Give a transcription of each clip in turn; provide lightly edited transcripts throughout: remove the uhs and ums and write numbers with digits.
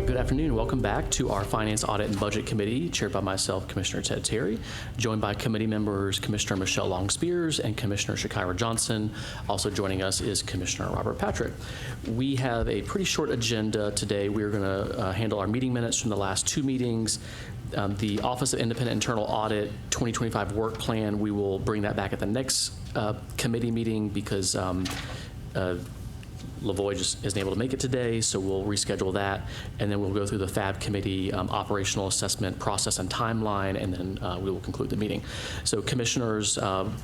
right, good afternoon. Welcome back to our Finance, Audit, and Budget Committee, chaired by myself, Commissioner Ted Terry, joined by committee members Commissioner Michelle Long-Spears and Commissioner Shakira Johnson. Also joining us is Commissioner Robert Patrick. We have a pretty short agenda today. We're going to handle our meeting minutes from the last two meetings. The Office of Independent Internal Audit 2025 work plan, we will bring that back at the next committee meeting because Lavoy just isn't able to make it today, so we'll reschedule that, and then we'll go through the FAB committee operational assessment process and timeline, and then we will conclude the meeting. So commissioners,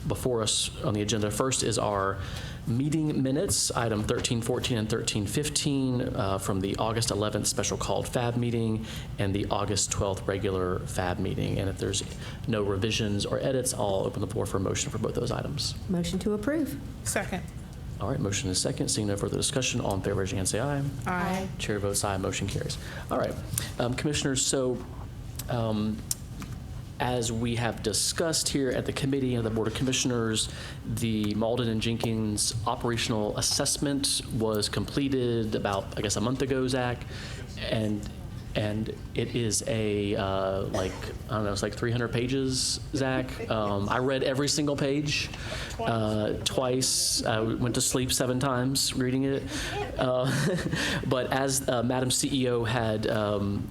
before us on the agenda first is our meeting minutes, item 1314 and 1315 from the August 11th special called FAB meeting and the August 12th regular FAB meeting. And if there's no revisions or edits, I'll open the floor for a motion for both those items. Motion to approve. Second. All right, motion is second. Seeing no further discussion, all in favor, raise your hand, say aye. Aye. Chair votes aye, motion carries. All right, commissioners, so as we have discussed here at the committee and the Board of Commissioners, the Malden and Jenkins operational assessment was completed about, I guess, a month ago, Zach, and it is a, like, I don't know, it's like 300 pages, Zach. I read every single page twice. I went to sleep 7 times reading it. But as Madam CEO had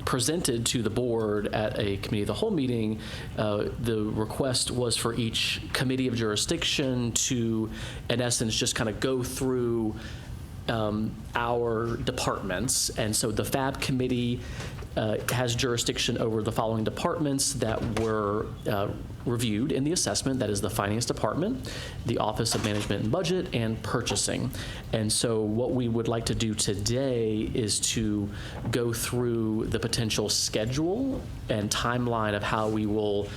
presented to the board at a committee of the whole meeting, the request was for each committee of jurisdiction to, in essence, just kind of go through our departments. And so the FAB committee has jurisdiction over the following departments that were reviewed in the assessment. That is the Finance Department, the Office of Management and Budget, and Purchasing. And so what we would like to do today is to go through the potential schedule and timeline of how we will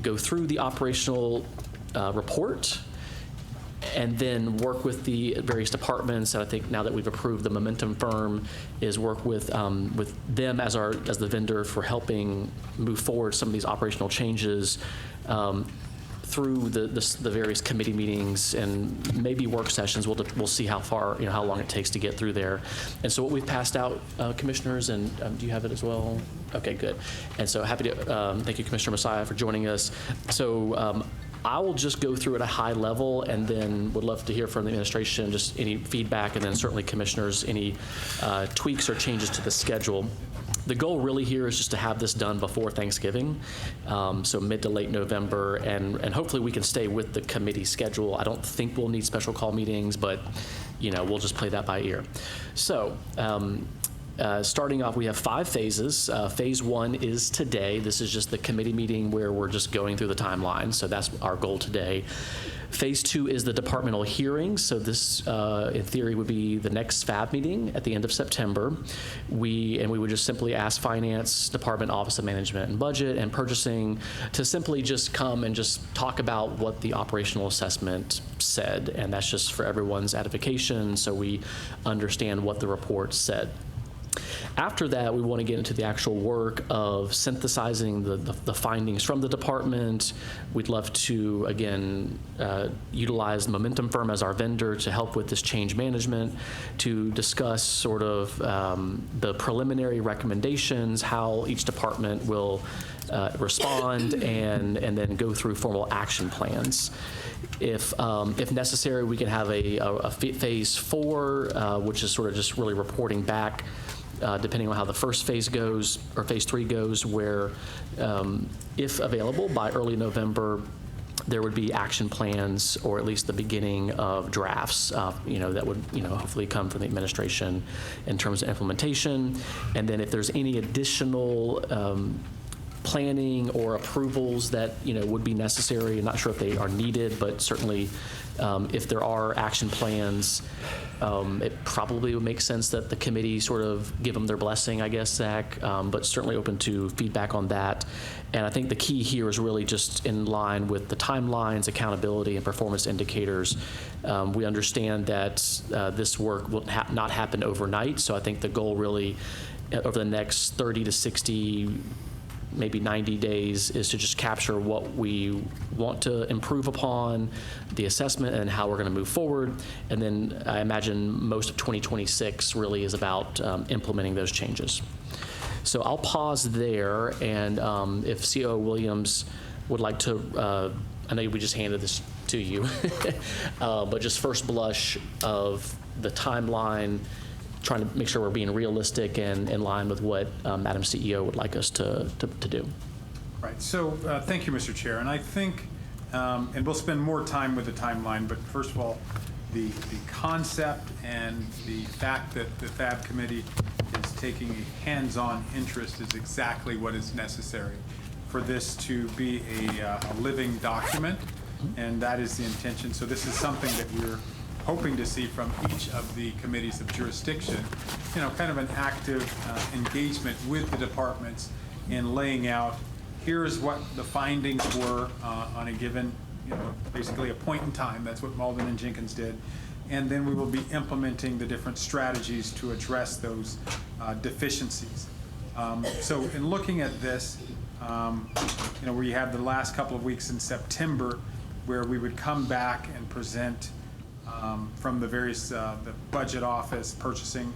go through the operational report, and then work with the various departments. And I think now that we've approved the Momentum firm, is work with them as the vendor for helping move forward some of these operational changes through the various committee meetings and maybe work sessions. We'll see how far, how long it takes to get through there. And so what we've passed out, commissioners, and do you have it as well? Okay, good. And so happy to thank you, Commissioner Messiah, for joining us. So I will just go through at a high level, and then would love to hear from the administration, just any feedback, and then certainly commissioners, any tweaks or changes to the schedule. The goal really here is just to have this done before Thanksgiving, so mid to late November, and hopefully we can stay with the committee schedule. I don't think we'll need special call meetings, but we'll just play that by ear. So starting off, we have 5 phases. Phase 1 is today. This is just the committee meeting where we're just going through the timeline. So that's our goal today. Phase 2 is the departmental hearings. So this, in theory, would be the next FAB meeting at the end of September. We would just simply ask Finance Department, Office of Management and Budget, and Purchasing to simply just come and just talk about what the operational assessment said. And that's just for everyone's edification, so we understand what the report said. After that, we want to get into the actual work of synthesizing the findings from the department. We'd love to, again, utilize Momentum Firm as our vendor to help with this change management, to discuss sort of the preliminary recommendations, how each department will respond, and then go through formal action plans. If necessary, we can have a phase 4, which is sort of just really reporting back, depending on how the first phase goes, or phase 3 goes, where if available by early November, there would be action plans, or at least the beginning of drafts, that would, hopefully come from the administration in terms of implementation. And then if there's any additional planning or approvals that would be necessary, I'm not sure if they are needed, but certainly if there are action plans, it probably would make sense that the committee sort of give them their blessing, I guess, Zach, but certainly open to feedback on that. And I think the key here is really just in line with the timelines, accountability, and performance indicators. We understand that this work will not happen overnight, so I think the goal really over the next 30 to 60, maybe 90 days is to just capture what we want to improve upon, the assessment, and how we're going to move forward. And then I imagine most of 2026 really is about implementing those changes. So I'll pause there, and if COO Williams would like to, I know we just handed this to you, but just first blush of the timeline, trying to make sure we're being realistic and in line with what Madam CEO would like us to do. Right. So thank you, Mr. Chair. And I think, and we'll spend more time with the timeline, but first of all, the concept and the fact that the FAB committee is taking a hands-on interest is exactly what is necessary for this to be a living document, and that is the intention. So this is something that we're hoping to see from each of the committees of jurisdiction, you know, kind of an active engagement with the departments in laying out, here's what the findings were on a given, you know, basically a point in time. That's what Malden and Jenkins did. And then we will be implementing the different strategies to address those deficiencies. So in looking at this, you know, we have the last couple of weeks in September where we would come back and present from the various, the budget office, purchasing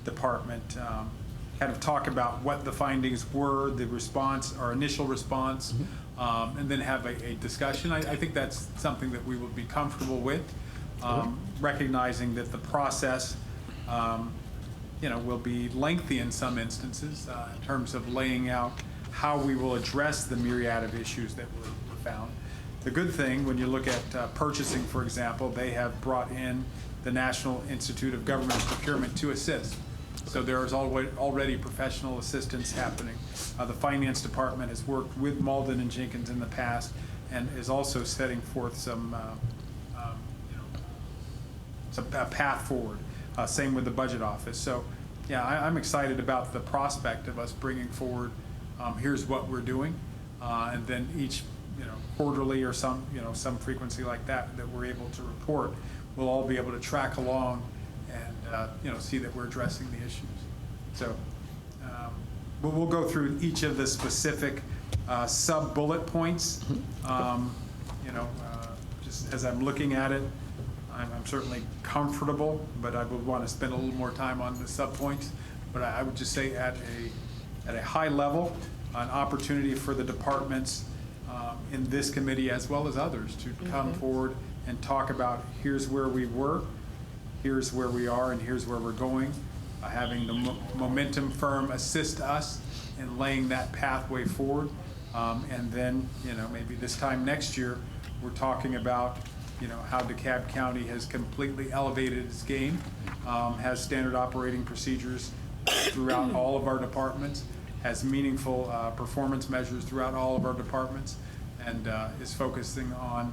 department, kind of talk about what the findings were, the response, our initial response, and then have a discussion. I think that's something that we will be comfortable with, recognizing that the process, you know, will be lengthy in some instances in terms of laying out how we will address the myriad of issues that were found. The good thing, when you look at purchasing, for example, they have brought in the National Institute of Government Procurement to assist. So there is already professional assistance happening. The finance department has worked with Malden and Jenkins in the past and is also setting forth some, you know, some path forward. Same with the budget office. So yeah, I'm excited about the prospect of us bringing forward, here's what we're doing, and then each, you know, quarterly or some, you know, some frequency like that we're able to report, we'll all be able to track along and, you know, see that we're addressing the issues. So but we'll go through each of the specific sub-bullet points. You know, just as I'm looking at it, I'm certainly comfortable, but I would want to spend a little more time on the sub-points. But I would just say at a high level, an opportunity for the departments in this committee as well as others to come forward and talk about here's where we were, here's where we are, and here's where we're going. Having the momentum firm assist us in laying that pathway forward. And then, you know, maybe this time next year, we're talking about, you know, how DeKalb County has completely elevated its game, has standard operating procedures throughout all of our departments, has meaningful performance measures throughout all of our departments, and is focusing on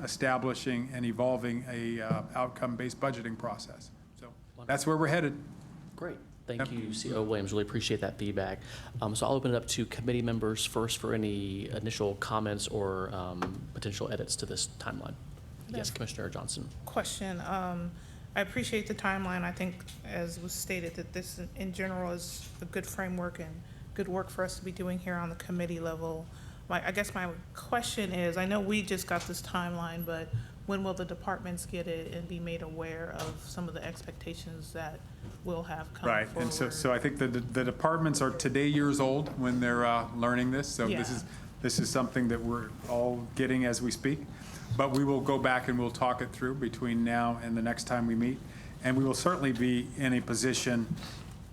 establishing and evolving a outcome-based budgeting process. So that's where we're headed. Great. Thank you, COO Williams. Really appreciate that feedback. So I'll open it up to committee members first for any initial comments or potential edits to this timeline. Yes, Commissioner Johnson. Question. I appreciate the timeline. I think, as was stated, that this in general is a good framework and good work for us to be doing here on the committee level. I guess my question is, I know we just got this timeline, but when will the departments get it and be made aware of some of the expectations that will have come right forward? And so I think the departments are today years old when they're learning this. So Yeah. this is something that we're all getting as we speak. But we will go back and we'll talk it through between now and the next time we meet. And we will certainly be in a position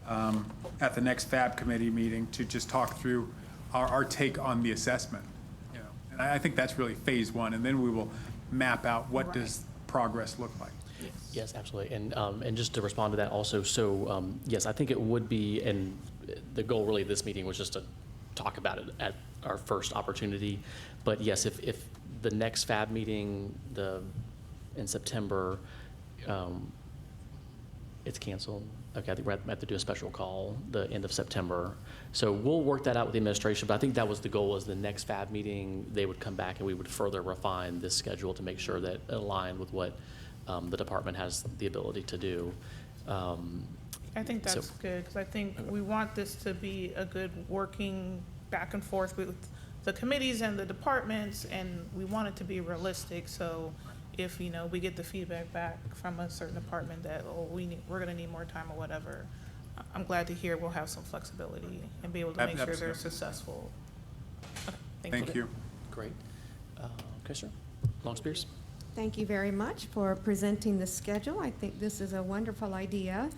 at the next FAB committee meeting to just talk through our take on the assessment. You know, and I think that's really phase one. And then we will map out what does progress look like. Yes, absolutely. And just to respond to that also, so yes, I think it would be, and the goal really of this meeting was just to talk about it at our first opportunity. But yes, if the next FAB meeting in September, it's canceled. Okay, I think we have to do a special call the end of September. So we'll work that out with the administration, but I think that was the goal, is the next FAB meeting, they would come back and we would further refine this schedule to make sure that it aligned with what the department has the ability to do. I think that's good, because I think we want this to be a good working back and forth with the committees and the departments, and we want it to be realistic. So if, you know, we get the feedback back from a certain department that, oh, we're going to need more time or whatever, I'm glad to hear we'll have some flexibility and be able to make sure they're Absolutely. successful. Okay, Thank you. Great. Commissioner Long-Spears? Thank you very much for presenting the schedule. I think this is a wonderful idea.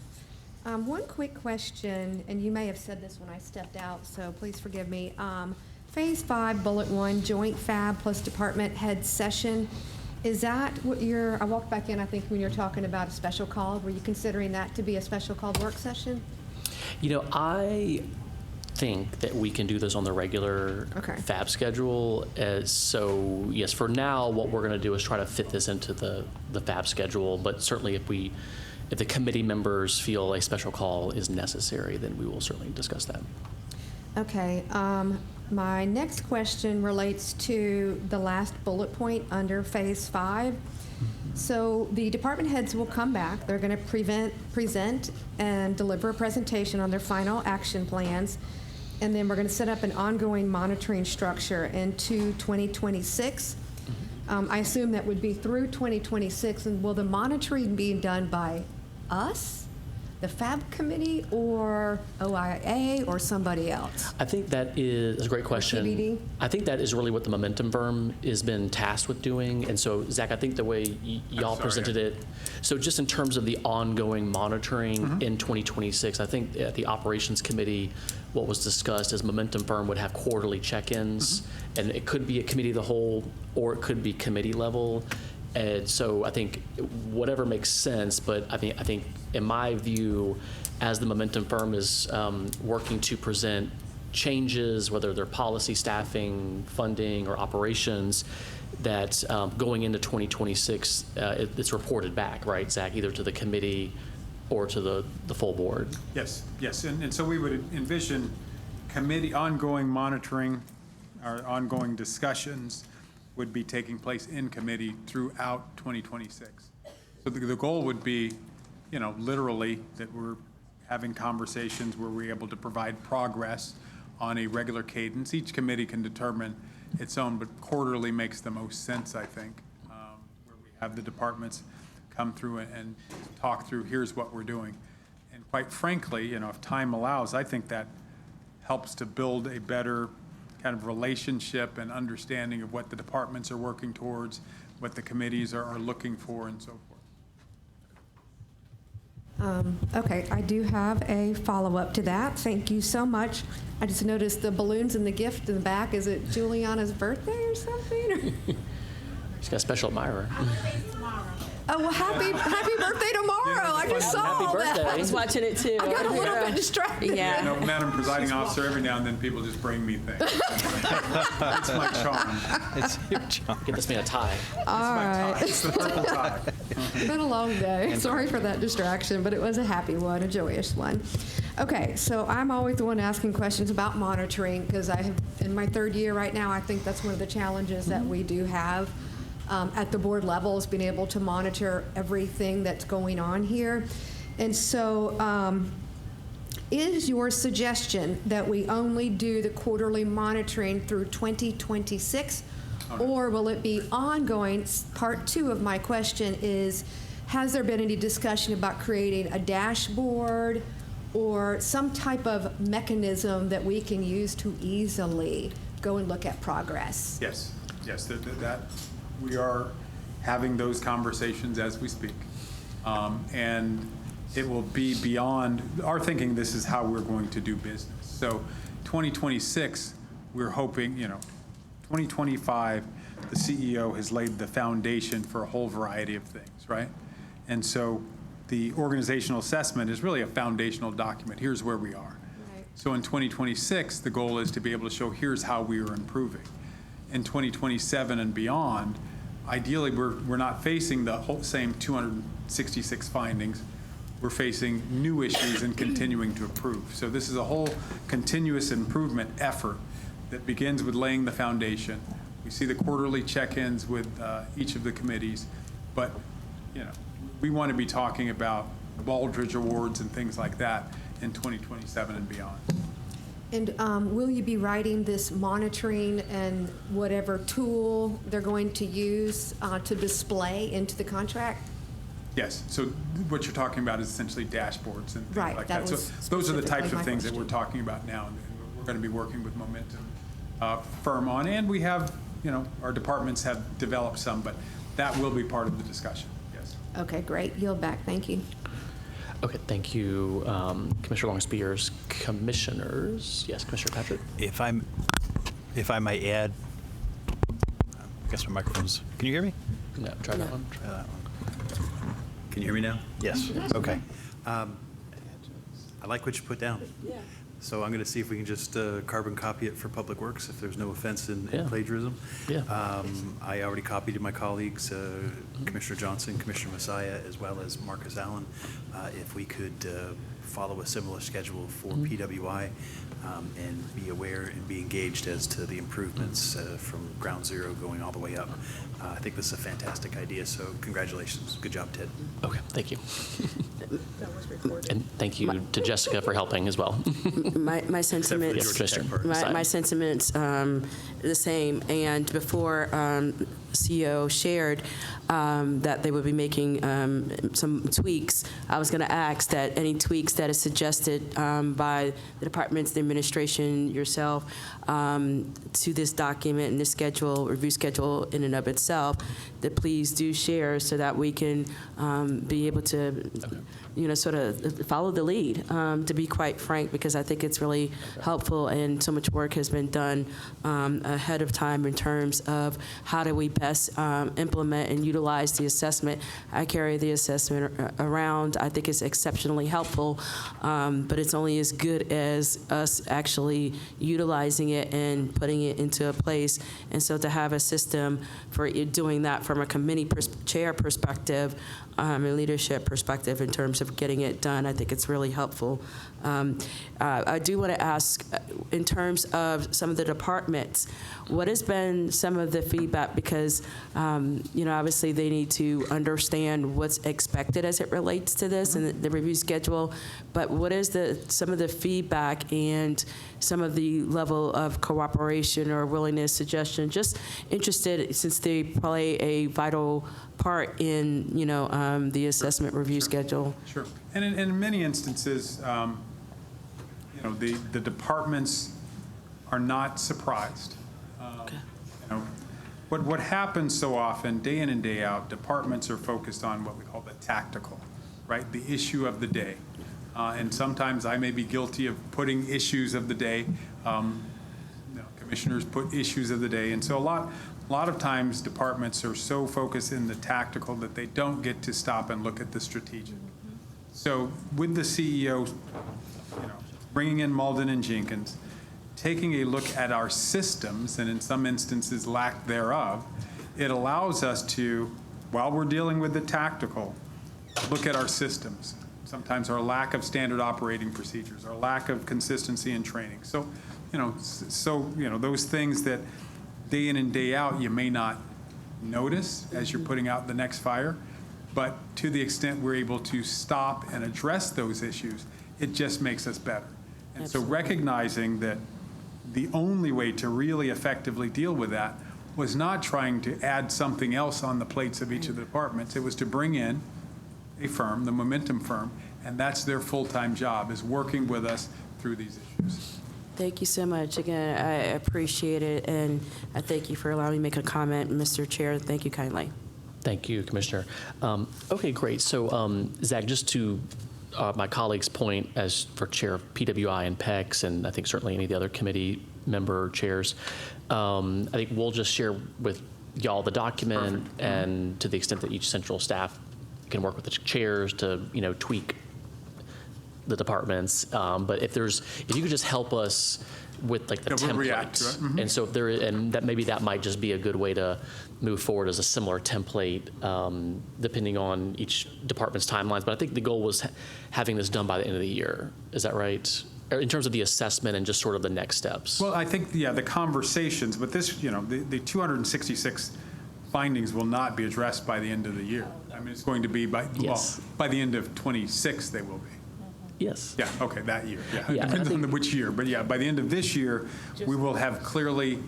One quick question, and you may have said this when I stepped out, so please forgive me. Phase 5, Bullet 1, Joint FAB plus Department Head Session. Is that what I walked back in, I think, when you're talking about a special call. Were you considering that to be a special called work session? You know, I think that we can do this on the regular Okay. FAB schedule. So yes, for now, what we're going to do is try to fit this into the FAB schedule. But certainly, if the committee members feel a special call is necessary, then we will certainly discuss that. Okay, my next question relates to the last bullet point under Phase 5. So the department heads will come back. They're going to present and deliver a presentation on their final action plans. And then we're going to set up an ongoing monitoring structure into 2026. I assume that would be through 2026. And will the monitoring be done by us, the FAB committee, or OIA, or somebody else? I think that is a great question. TBD? I think that is really what the Momentum firm has been tasked with doing. And so, Zach, I think the way y'all sorry. presented it, so just in terms of the ongoing monitoring in 2026, I think at the Operations Committee, what was discussed is Momentum firm would have quarterly check-ins, and it could be a committee of the whole, or it could be committee level. And so I think whatever makes sense, but I think in my view, as the Momentum firm is working to present changes, whether they're policy, staffing, funding, or operations, that going into 2026, it's reported back, right, Zach, either to the committee or to the full board. Yes, yes, and so we would envision committee ongoing monitoring, our ongoing discussions would be taking place in committee throughout 2026. So the goal would be, you know, literally that we're having conversations where we're able to provide progress on a regular cadence. Each committee can determine its own, but quarterly makes the most sense, I think, where we have the departments come through and talk through, here's what we're doing. And quite frankly, you know, if time allows, I think that helps to build a better kind of relationship and understanding of what the departments are working towards, what the committees are looking for, and so forth. Okay, I do have a follow-up to that. Thank you so much. I just noticed the balloons and the gift in the back. Is it Juliana's birthday or something? She's got a special admirer. Oh, well, happy birthday tomorrow. I just saw Happy that. birthday. I was watching it too. I got a little bit distracted. Yeah. You know, Madam Presiding Officer, every now and then people just bring me things. It's my charm. It's your job. Get this man a tie. All right. It's the purple tie. It's been a long day. Sorry for that distraction, but it was a happy one, a joyous one. Okay, so I'm always the one asking questions about monitoring because I have, in my third year right now, I think that's one of the challenges that we do have at the board level is being able to monitor everything that's going on here. And so is your suggestion that we only do the quarterly monitoring through 2026? Or will it be ongoing? Part two of my question is, has there been any discussion about creating a dashboard or some type of mechanism that we can use to easily go and look at progress? Yes, yes, that we are having those conversations as we speak. And it will be beyond our thinking. This is how we're going to do business. So 2026, we're hoping, 2025, the CEO has laid the foundation for a whole variety of things, right? And so the organizational assessment is really a foundational document. Here's where we are. Right. So in 2026, the goal is to be able to show here's how we are improving. In 2027 and beyond, ideally, we're not facing the whole same 266 findings. We're facing new issues and continuing to improve. So this is a whole continuous improvement effort that begins with laying the foundation. We see the quarterly check-ins with each of the committees, but we want to be talking about Baldrige Awards and things like that in 2027 and beyond. And will you be writing this monitoring and whatever tool they're going to use to display into the contract? Yes, so what you're talking about is essentially dashboards and things Right, like that that. was So those are the types specifically of my things that we're question. talking about now, and we're going to be working with Momentum firm on. And we have, our departments have developed some, but that will be part of the discussion, yes. Okay, great. Yield back. Thank you. Okay, thank you, Commissioner Long-Spears. Commissioners, yes, Commissioner Patrick? If I might add, I guess my microphone's, can you hear me? No, try that one. Try that one. Can you hear me now? Yes. Okay. I like what you put down. Yeah. So I'm going to see if we can just carbon copy it for Public Works, if there's no offense in Yeah. plagiarism. Yeah. I already copied to my colleagues, Commissioner Johnson, Commissioner Messiah, as well as Marcus Allen, if we could follow a similar schedule for PWI and be aware and be engaged as to the improvements from ground zero going all the way up. I think this is a fantastic idea, so congratulations. Good job, Ted. Okay, thank you. And thank you to Jessica for helping as well. My sentiments, Yes, Commissioner. my sentiments the same. And before CEO shared that they would be making some tweaks, I was going to ask that any tweaks that is suggested by the departments, the administration, yourself, to this document and this schedule, review schedule in and of itself, that please do share so that we can be able to, sort of follow the lead, to be quite frank, because I think it's really helpful and so much work has been done ahead of time in terms of how do we best implement and utilize the assessment. I carry the assessment around. I think it's exceptionally helpful, but it's only as good as us actually utilizing it and putting it into a place. And so to have a system for doing that from a committee chair perspective, a leadership perspective in terms of getting it done, I think it's really helpful. I do want to ask, in terms of some of the departments, what has been some of the feedback? Because, obviously they need to understand what's expected as it relates to this and the review schedule, but what is some of the feedback and some of the level of cooperation or willingness, suggestion? Just interested, since they play a vital part in, the assessment review schedule. Sure. And in many instances, the departments are not surprised. What happens so often, day in and day out, departments are focused on what we call the tactical, right? The issue of the day. And sometimes I may be guilty of putting issues of the day. Commissioners put issues of the day. And so a lot of times departments are so focused in the tactical that they don't get to stop and look at the strategic. So with the CEO, bringing in Malden and Jenkins, taking a look at our systems, and in some instances lack thereof, it allows us to, while we're dealing with the tactical, look at our systems. Sometimes our lack of standard operating procedures, our lack of consistency in training. So, those things that day in and day out you may not notice as you're putting out the next fire, but to the extent we're able to stop and address those issues, it just makes us better. And so recognizing that the only way to really effectively deal with that was not trying to add something else on the plates of each of the departments. It was to bring in a firm, the Momentum firm, and that's their full-time job, is working with us through these issues. Thank you so much. Again, I appreciate it, and I thank you for allowing me to make a comment, Mr. Chair. Thank you kindly. Thank you, Commissioner. Okay, great. So, Zach, just to my colleague's point as for chair of PWI and PECS, and I think certainly any of the other committee member chairs, I think we'll just share with y'all the document. Perfect. And to the extent that each central staff can work with the chairs to, tweak the departments. But if you could just help us with like the Yeah, we'll react to it. template. Mhm. And so if there, and that maybe that might just be a good way to move forward as a similar template, depending on each department's timelines. But I think the goal was having this done by the end of the year. Is that right? Or in terms of the assessment and just sort of the next steps. Well, I think, the conversations, but this, the 266 findings will not be addressed by the end of the year. I mean, it's going to be by the end of 26 they will be. Yes. Yeah, okay, that year, yeah. Yeah, Depends I think- on which year, but yeah, by the end of this year, we will have clearly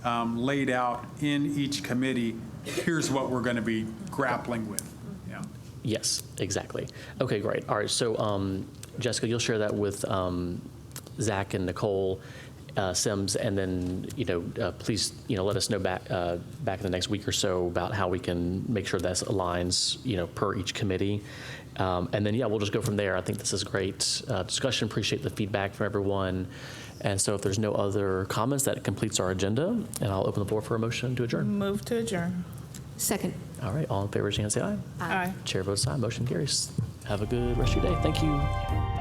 laid out in each committee, here's what we're going to be grappling with, yeah. Yes, exactly. Okay, great. All right, so Jessica, you'll share that with Zach and Nicole Sims, and then, please, let us know back in the next week or so about how we can make sure that aligns, per each committee. And then, we'll just go from there. I think this is great discussion. Appreciate the feedback from everyone. And so if there's no other comments, that completes our agenda, and I'll open the floor for a motion to adjourn. Move to adjourn. Second. All right, all in favor, raise your hand, say aye. Aye. Chair votes aye, motion carries. Have a good rest of your day. Thank you.